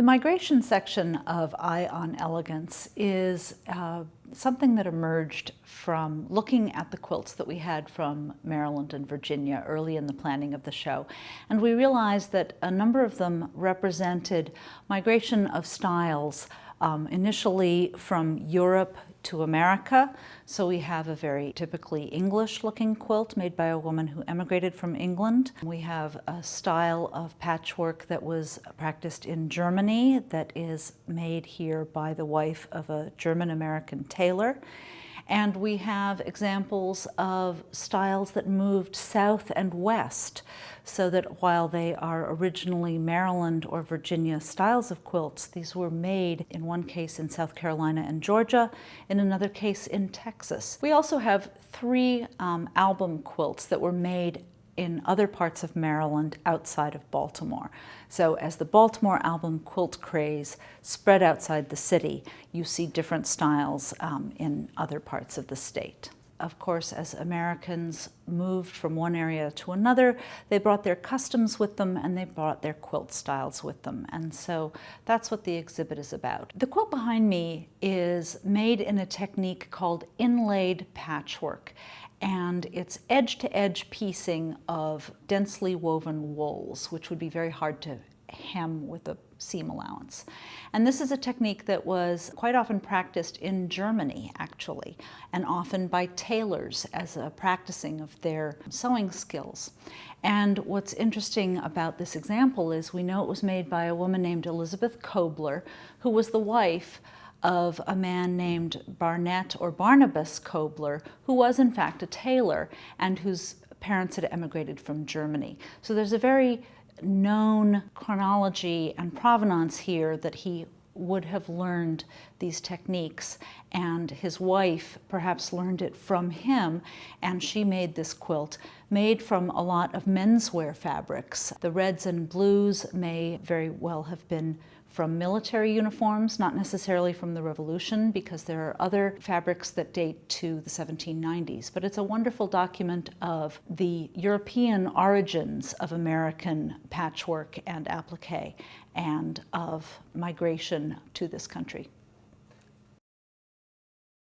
migration section of Eye on Elegance is something that emerged from looking at the quilts that we had from Maryland and Virginia early in the planning of the show. And we realized that a number of them represented migration of styles, initially from Europe to America. So we have a very typically English-looking quilt made by a woman who emigrated from England. We have a style of patchwork that was practiced in Germany that is made here by the wife of a German-American tailor. And we have examples of styles that moved south and west, so that while they are originally Maryland or Virginia styles of quilts, these were made in one case in South Carolina and Georgia, in another case in Texas. We also have three album quilts that were made in other parts of Maryland outside of Baltimore. So as the Baltimore Album quilt craze spread outside the city, you see different styles in other parts of the state. Of course, as Americans moved from one area to another, they brought their customs with them and they brought their quilt styles with them. And so that's what the exhibit is about. The quilt behind me is made in a technique called inlaid patchwork. And it's edge-to-edge piecing of densely woven wools, which would be very hard to hem with a seam allowance. And this is a technique that was quite often practiced in Germany, actually, and often by tailors as a practicing of their sewing skills. And what's interesting about this example is we know it was made by a woman named Elizabeth Kobler, who was the wife of a man named Barnett or Barnabas Kobler, who was in fact a tailor and whose parents had emigrated from Germany. So there's a very known chronology and provenance here that he would have learned these techniques, and his wife perhaps learned it from him, and she made this quilt made from a lot of menswear fabrics. The reds and blues may very well have been from military uniforms, not necessarily from the Revolution, because there are other fabrics that date to the 1790s. But it's a wonderful document of the European origins of American patchwork and applique, and of migration to this country.